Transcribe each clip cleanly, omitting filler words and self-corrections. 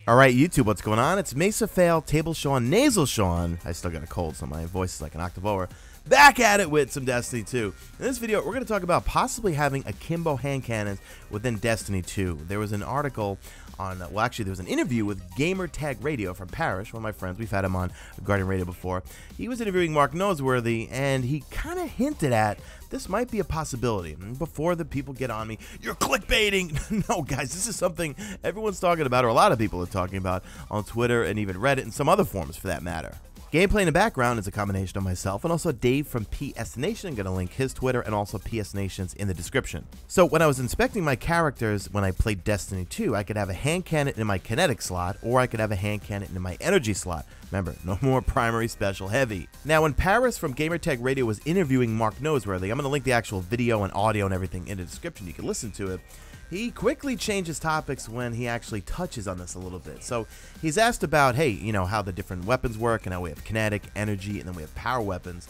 Alright, YouTube, what's going on? It's Mesa Fail, Table Sean, Nasal Sean. I still got a cold, so my voice is like an octave lower. Back at it with some Destiny 2. In this video, we're going to talk about possibly having akimbo hand cannons within Destiny 2. There was an article on, well, actually, there was an interview with Gamertag Radio from Parris, one of my friends. We've had him on Guardian Radio before. He was interviewing Mark Noseworthy, and he kind of hinted at this might be a possibility. Before the people get on me, you're clickbaiting. No, guys, this is something everyone's talking about, or a lot of people are talking about on Twitter and even Reddit and some other forums for that matter. Gameplay in the background is a combination of myself and also Dave from PSNation. I'm going to link his Twitter and also PSNation's in the description. So when I was inspecting my characters when I played Destiny 2, I could have a hand cannon in my kinetic slot, or I could have a hand cannon in my energy slot. Remember, no more primary, special, heavy. Now, when Parris from Gamertag Radio was interviewing Mark Noseworthy, I'm going to link the actual video and audio and everything in the description. You can listen to it. He quickly changes topics when he actually touches on this a little bit. So he's asked about, hey, you know, how the different weapons work and how we have kinetic, energy, and then we have power weapons.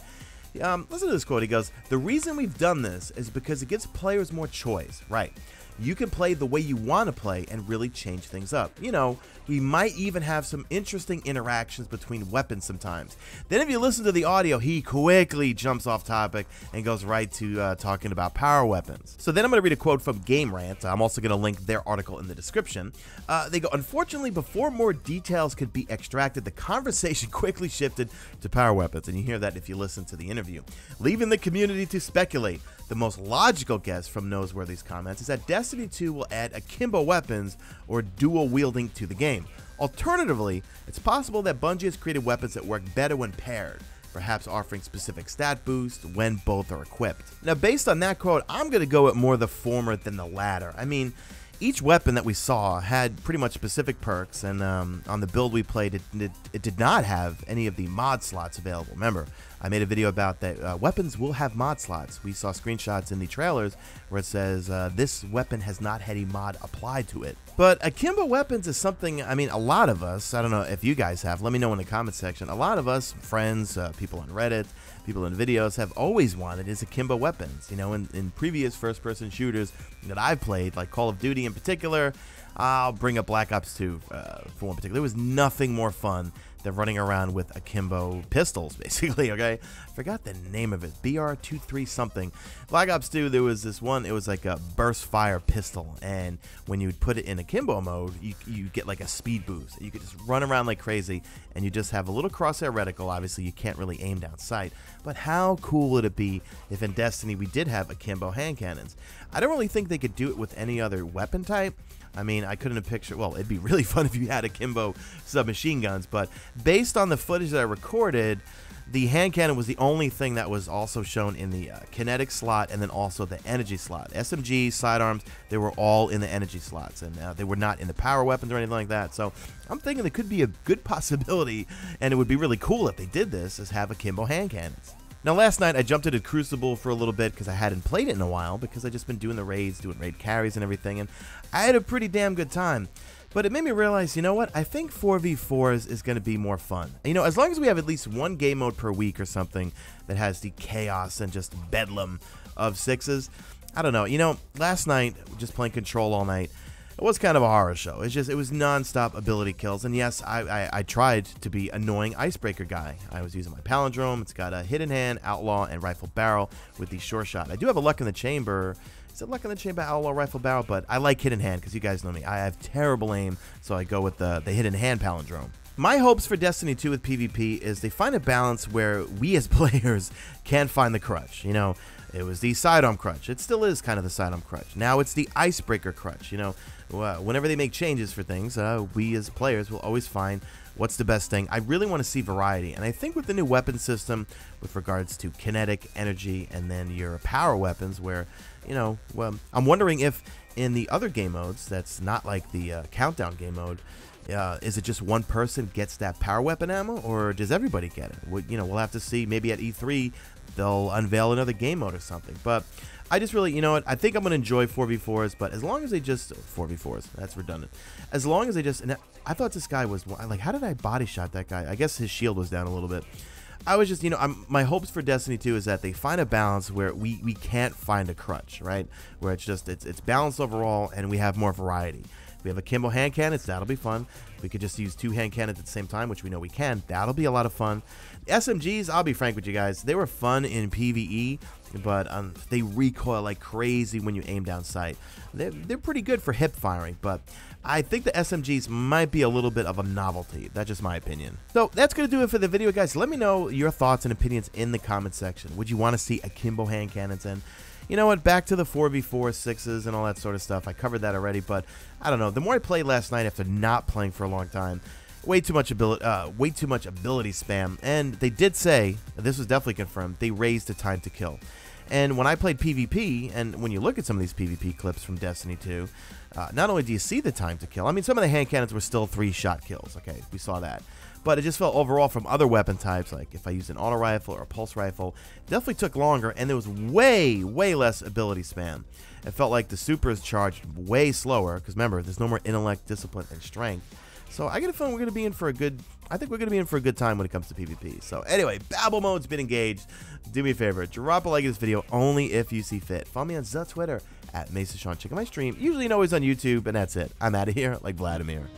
Listen to this quote. He goes, "The reason we've done this is because it gives players more choice." Right. You can play the way you want to play and really change things up. You know, we might even have some interesting interactions between weapons sometimes. Then if you listen to the audio, he quickly jumps off topic and goes right to talking about power weapons. So then I'm going to read a quote from Game Rant. I'm also going to link their article in the description. They go, "Unfortunately, before more details could be extracted, the conversation quickly shifted to power weapons." And you hear that if you listen to the interview. "Leaving the community to speculate. The most logical guess from Noseworthy's comments is that Destiny 2 will add akimbo weapons or dual wielding to the game. Alternatively, it's possible that Bungie has created weapons that work better when paired, perhaps offering specific stat boosts when both are equipped." Now, based on that quote, I'm going to go with more the former than the latter. I mean, each weapon that we saw had pretty much specific perks, and on the build we played, it did not have any of the mod slots available. Remember, I made a video about that weapons will have mod slots. We saw screenshots in the trailers where it says this weapon has not had a mod applied to it. But akimbo weapons is something, I mean, a lot of us, I don't know if you guys have, let me know in the comment section, a lot of us, friends, people on Reddit, people in videos, have always wanted is akimbo weapons. You know, in previous first-person shooters that I've played, like Call of Duty in particular, I'll bring up Black Ops 2 for one particular. There was nothing more fun than running around with akimbo pistols, basically, okay? I forgot the name of it, BR-23 something. Black Ops 2, there was this one, it was like a burst fire pistol, and when you would put it in akimbo mode, you get like a speed boost. You could just run around like crazy, and you just have a little crosshair reticle. Obviously, you can't really aim down sight, but how cool would it be if in Destiny we did have akimbo hand cannons? I don't really think they could do it with any other weapon type. I mean, I couldn't have pictured, well, it'd be really fun if you had akimbo submachine guns, but based on the footage that I recorded, the hand cannon was the only thing that was also shown in the kinetic slot and then also the energy slot. SMG, sidearms, they were all in the energy slots, and they were not in the power weapons or anything like that. So I'm thinking there could be a good possibility, and it would be really cool if they did this, is have akimbo hand cannons. Now, last night I jumped into Crucible for a little bit because I hadn't played it in a while, because I just been doing the raids, doing raid carries and everything, and I had a pretty damn good time. But it made me realize, you know what, I think 4v4s is going to be more fun. You know, as long as we have at least one game mode per week or something that has the chaos and just bedlam of sixes, I don't know. You know, last night, just playing Control all night, it was kind of a horror show. It was non-stop ability kills, and yes, I tried to be annoying icebreaker guy. I was using my palindrome. It's got a hidden hand, outlaw, and rifle barrel with the sure shot. I do have a luck in the chamber. Is it luck in the chamber, outlaw, rifle barrel? But I like hidden hand because you guys know me. I have terrible aim, so I go with the hidden hand palindrome. My hopes for Destiny 2 with PvP is they find a balance where we as players can find the crutch. You know, it was the sidearm crutch. It still is kind of the sidearm crutch. Now it's the icebreaker crutch. You know, whenever they make changes for things, we as players will always find what's the best thing. I really want to see variety, and I think with the new weapon system with regards to kinetic, energy, and then your power weapons, where, you know, well, I'm wondering if in the other game modes that's not like the countdown game mode, is it just one person gets that power weapon ammo, or does everybody get it? You know, we'll have to see. Maybe at E3 they'll unveil another game mode or something. But I just really, you know what, I think I'm going to enjoy 4v4s, but as long as they just, 4v4s, that's redundant. As long as they just, and I thought this guy was, like, how did I body shot that guy? I guess his shield was down a little bit. I was just, you know, my hopes for Destiny 2 is that they find a balance where we can't find a crutch, right? Where it's just, it's balanced overall and we have more variety. We have akimbo hand cannons. That'll be fun. We could just use 2 hand cannons at the same time, which we know we can. That'll be a lot of fun. The SMGs, I'll be frank with you guys, they were fun in PvE, but they recoil like crazy when you aim down sight. They're pretty good for hip firing, but I think the SMGs might be a little bit of a novelty. That's just my opinion. So that's going to do it for the video, guys. Let me know your thoughts and opinions in the comment section. Would you want to see akimbo hand cannons? And you know what? Back to the 4v4, 6s, and all that sort of stuff. I covered that already, but I don't know. The more I played last night after not playing for a long time, way too much ability spam. And they did say, this was definitely confirmed, they raised the time to kill. And when I played PvP, and when you look at some of these PvP clips from Destiny 2, not only do you see the time to kill, I mean, some of the hand cannons were still 3-shot kills, okay, we saw that. But it just felt overall from other weapon types, like if I used an auto rifle or a pulse rifle, it definitely took longer, and there was way less ability spam. It felt like the supers charged way slower, because remember, there's no more intellect, discipline, and strength. So I get a feeling we're going to be in for a good, I think we're going to be in for a good time when it comes to PvP. So anyway, Babel mode's been engaged. Do me a favor, drop a like of this video only if you see fit. Follow me on Twitter at Mesa Sean. Check out my stream, usually and always on YouTube, and that's it. I'm out of here like Vladimir.